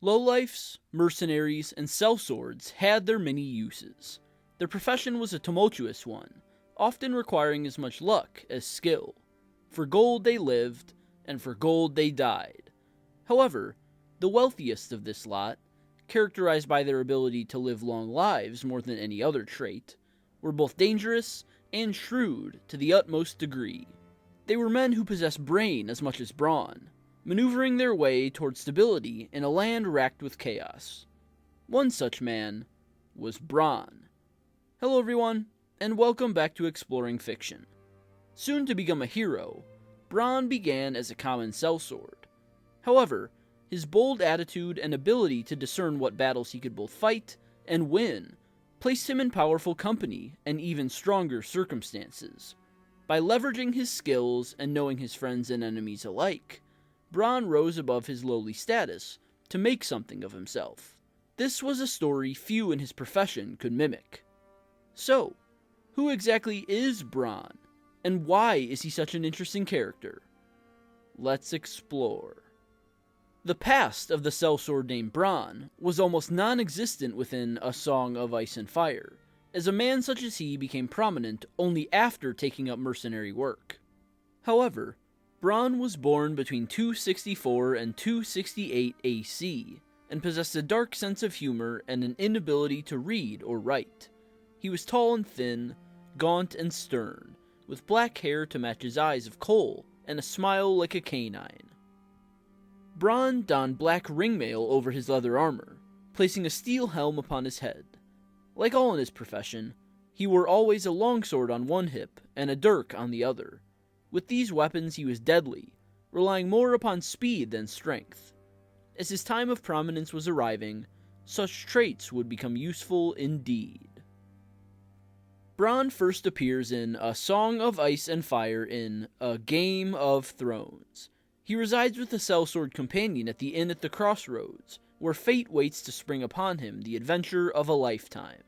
Lowlifes, mercenaries, and sellswords had their many uses. Their profession was a tumultuous one, often requiring as much luck as skill. For gold they lived, and for gold they died. However, the wealthiest of this lot, characterized by their ability to live long lives more than any other trait, were both dangerous and shrewd to the utmost degree. They were men who possessed brain as much as brawn, maneuvering their way toward stability in a land racked with chaos. One such man was Bronn. Hello everyone, and welcome back to Exploring Fiction. Soon to become a hero, Bronn began as a common sellsword. However, his bold attitude and ability to discern what battles he could both fight and win placed him in powerful company and even stronger circumstances. By leveraging his skills and knowing his friends and enemies alike, Bronn rose above his lowly status to make something of himself. This was a story few in his profession could mimic. So, who exactly is Bronn, and why is he such an interesting character? Let's explore. The past of the sellsword named Bronn was almost non-existent within A Song of Ice and Fire, as a man such as he became prominent only after taking up mercenary work. However, Bronn was born between 264 and 268 AC, and possessed a dark sense of humor and an inability to read or write. He was tall and thin, gaunt and stern, with black hair to match his eyes of coal, and a smile like a canine. Bronn donned black ringmail over his leather armor, placing a steel helm upon his head. Like all in his profession, he wore always a longsword on one hip and a dirk on the other. With these weapons he was deadly, relying more upon speed than strength. As his time of prominence was arriving, such traits would become useful indeed. Bronn first appears in A Song of Ice and Fire in A Game of Thrones. He resides with a sellsword companion at the inn at the crossroads, where fate waits to spring upon him the adventure of a lifetime.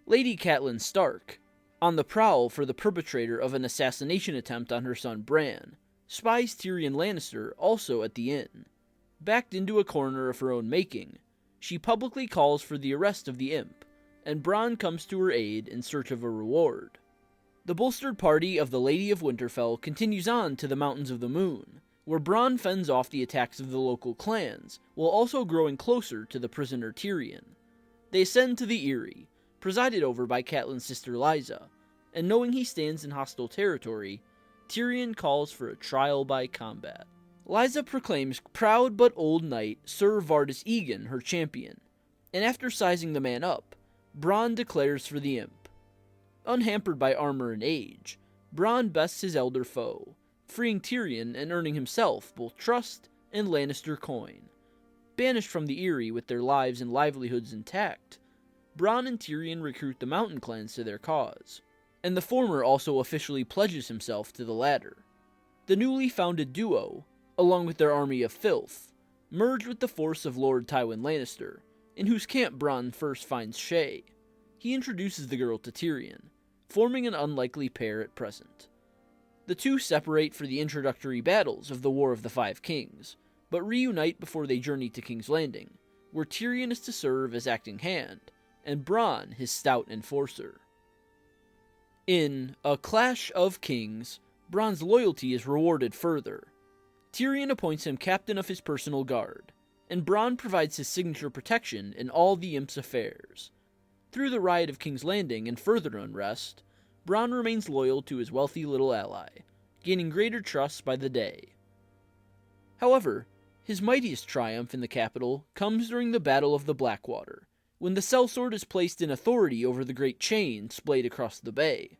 Lady Catelyn Stark, on the prowl for the perpetrator of an assassination attempt on her son Bran, spies Tyrion Lannister also at the inn. Backed into a corner of her own making, she publicly calls for the arrest of the imp, and Bronn comes to her aid in search of a reward. The bolstered party of the Lady of Winterfell continues on to the Mountains of the Moon, where Bronn fends off the attacks of the local clans, while also growing closer to the prisoner Tyrion. They ascend to the Eyrie, presided over by Catelyn's sister Lysa, and knowing he stands in hostile territory, Tyrion calls for a trial by combat. Lysa proclaims proud but old knight Sir Vardis Egan her champion, and after sizing the man up, Bronn declares for the imp. Unhampered by armor and age, Bronn bests his elder foe, freeing Tyrion and earning himself both trust and Lannister coin. Banished from the Eyrie with their lives and livelihoods intact, Bronn and Tyrion recruit the mountain clans to their cause, and the former also officially pledges himself to the latter. The newly founded duo, along with their army of filth, merge with the force of Lord Tywin Lannister, in whose camp Bronn first finds Shae. He introduces the girl to Tyrion, forming an unlikely pair at present. The two separate for the introductory battles of the War of the Five Kings, but reunite before they journey to King's Landing, where Tyrion is to serve as acting hand, and Bronn his stout enforcer. In A Clash of Kings, Bronn's loyalty is rewarded further. Tyrion appoints him captain of his personal guard, and Bronn provides his signature protection in all the imp's affairs. Through the riot of King's Landing and further unrest, Bronn remains loyal to his wealthy little ally, gaining greater trust by the day. However, his mightiest triumph in the capital comes during the Battle of the Blackwater, when the sellsword is placed in authority over the great chain splayed across the bay.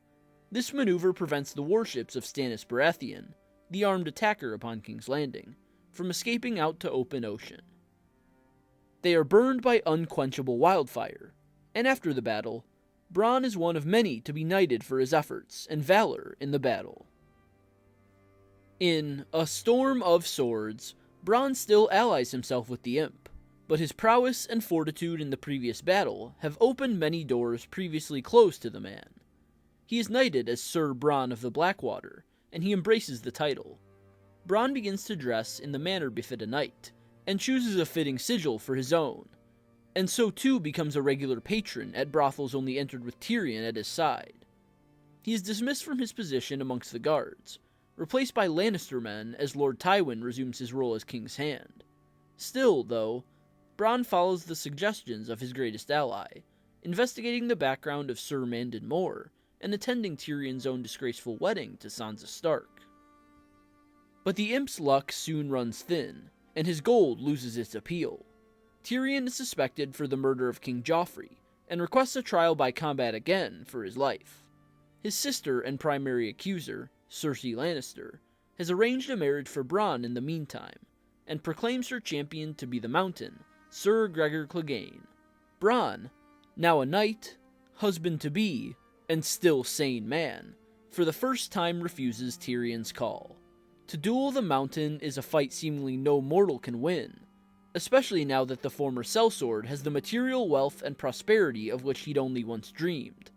This maneuver prevents the warships of Stannis Baratheon, the armed attacker upon King's Landing, from escaping out to open ocean. They are burned by unquenchable wildfire, and after the battle, Bronn is one of many to be knighted for his efforts and valor in the battle. In A Storm of Swords, Bronn still allies himself with the imp, but his prowess and fortitude in the previous battle have opened many doors previously closed to the man. He is knighted as Sir Bronn of the Blackwater, and he embraces the title. Bronn begins to dress in the manner befit a knight, and chooses a fitting sigil for his own, and so too becomes a regular patron at brothels only entered with Tyrion at his side. He is dismissed from his position amongst the guards, replaced by Lannister men as Lord Tywin resumes his role as King's Hand. Still, though, Bronn follows the suggestions of his greatest ally, investigating the background of Sir Mandon Moore and attending Tyrion's own disgraceful wedding to Sansa Stark. But the imp's luck soon runs thin, and his gold loses its appeal. Tyrion is suspected for the murder of King Joffrey, and requests a trial by combat again for his life. His sister and primary accuser, Cersei Lannister, has arranged a marriage for Bronn in the meantime, and proclaims her champion to be the Mountain, Sir Gregor Clegane. Bronn, now a knight, husband-to-be, and still sane man, for the first time refuses Tyrion's call. To duel the Mountain is a fight seemingly no mortal can win, especially now that the former sellsword has the material wealth and prosperity of which he'd only once dreamed.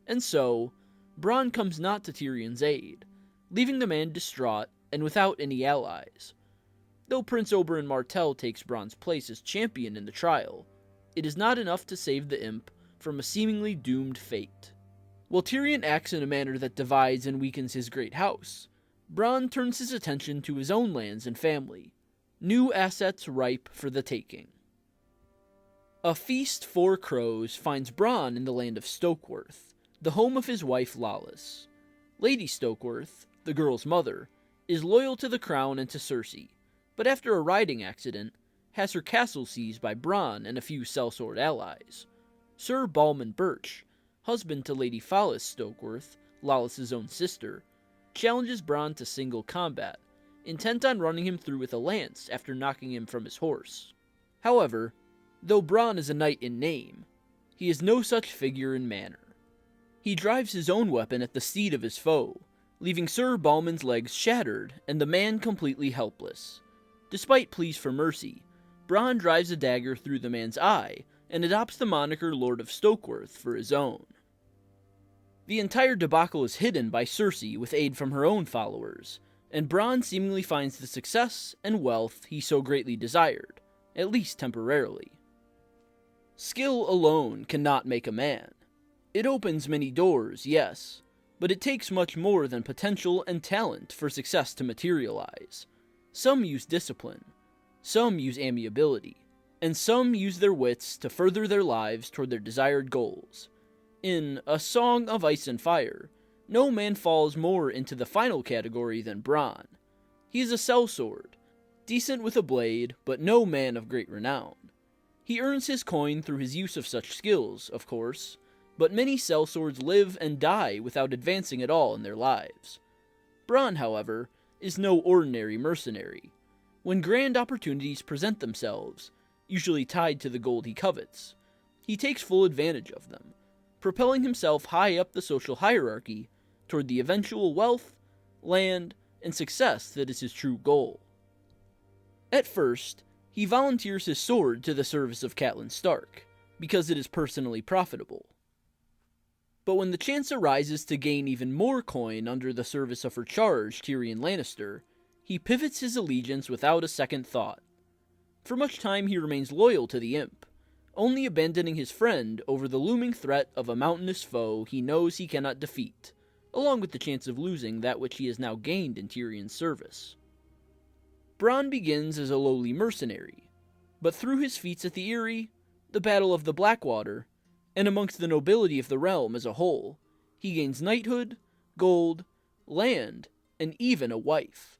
And so, Bronn comes not to Tyrion's aid, leaving the man distraught and without any allies. Though Prince Oberyn Martell takes Bronn's place as champion in the trial, it is not enough to save the imp from a seemingly doomed fate. While Tyrion acts in a manner that divides and weakens his great house, Bronn turns his attention to his own lands and family, new assets ripe for the taking. A feast for crows finds Bronn in the land of Stokeworth, the home of his wife Lollys. Lady Stokeworth, the girl's mother, is loyal to the crown and to Cersei, but after a riding accident, has her castle seized by Bronn and a few sellsword allies. Sir Balman Birch, husband to Lady Phallus Stokeworth, Lollys' own sister, challenges Bronn to single combat, intent on running him through with a lance after knocking him from his horse. However, though Bronn is a knight in name, he is no such figure in manner. He drives his own weapon at the steed of his foe, leaving Sir Balman's legs shattered and the man completely helpless. Despite pleas for mercy, Bronn drives a dagger through the man's eye and adopts the moniker Lord of Stokeworth for his own. The entire debacle is hidden by Cersei with aid from her own followers, and Bronn seemingly finds the success and wealth he so greatly desired, at least temporarily. Skill alone cannot make a man. It opens many doors, yes, but it takes much more than potential and talent for success to materialize. Some use discipline, some use amiability, and some use their wits to further their lives toward their desired goals. In A Song of Ice and Fire, no man falls more into the final category than Bronn. He is a sellsword, decent with a blade, but no man of great renown. He earns his coin through his use of such skills, of course, but many sellswords live and die without advancing at all in their lives. Bronn, however, is no ordinary mercenary. When grand opportunities present themselves, usually tied to the gold he covets, he takes full advantage of them, propelling himself high up the social hierarchy toward the eventual wealth, land, and success that is his true goal. At first, he volunteers his sword to the service of Catelyn Stark, because it is personally profitable. But when the chance arises to gain even more coin under the service of her charge, Tyrion Lannister, he pivots his allegiance without a second thought. For much time he remains loyal to the imp, only abandoning his friend over the looming threat of a mountainous foe he knows he cannot defeat, along with the chance of losing that which he has now gained in Tyrion's service. Bronn begins as a lowly mercenary, but through his feats at the Eyrie, the Battle of the Blackwater, and amongst the nobility of the realm as a whole, he gains knighthood, gold, land, and even a wife.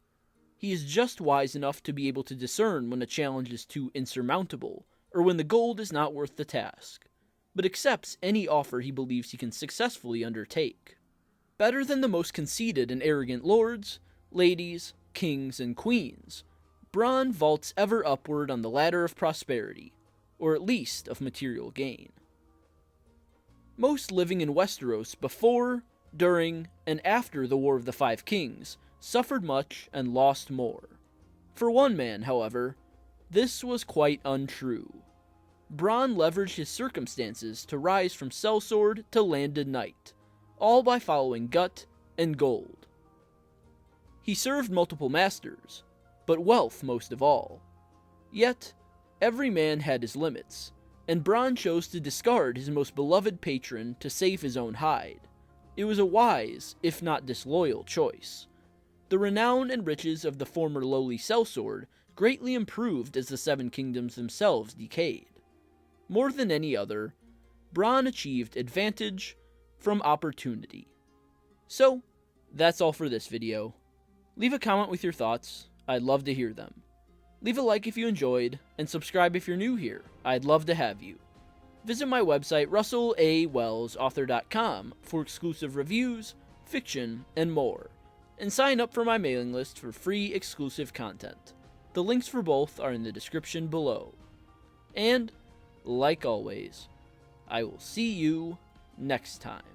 He is just wise enough to be able to discern when a challenge is too insurmountable, or when the gold is not worth the task, but accepts any offer he believes he can successfully undertake. Better than the most conceited and arrogant lords, ladies, kings, and queens, Bronn vaults ever upward on the ladder of prosperity, or at least of material gain. Most living in Westeros before, during, and after the War of the Five Kings suffered much and lost more. For one man, however, this was quite untrue. Bronn leveraged his circumstances to rise from sellsword to landed knight, all by following gut and gold. He served multiple masters, but wealth most of all. Yet, every man had his limits, and Bronn chose to discard his most beloved patron to save his own hide. It was a wise, if not disloyal, choice. The renown and riches of the former lowly sellsword greatly improved as the Seven Kingdoms themselves decayed. More than any other, Bronn achieved advantage from opportunity. So, that's all for this video. Leave a comment with your thoughts, I'd love to hear them. Leave a like if you enjoyed, and subscribe if you're new here, I'd love to have you. Visit my website russellawellsauthor.com for exclusive reviews, fiction, and more, and sign up for my mailing list for free exclusive content. The links for both are in the description below. And, like always, I will see you next time.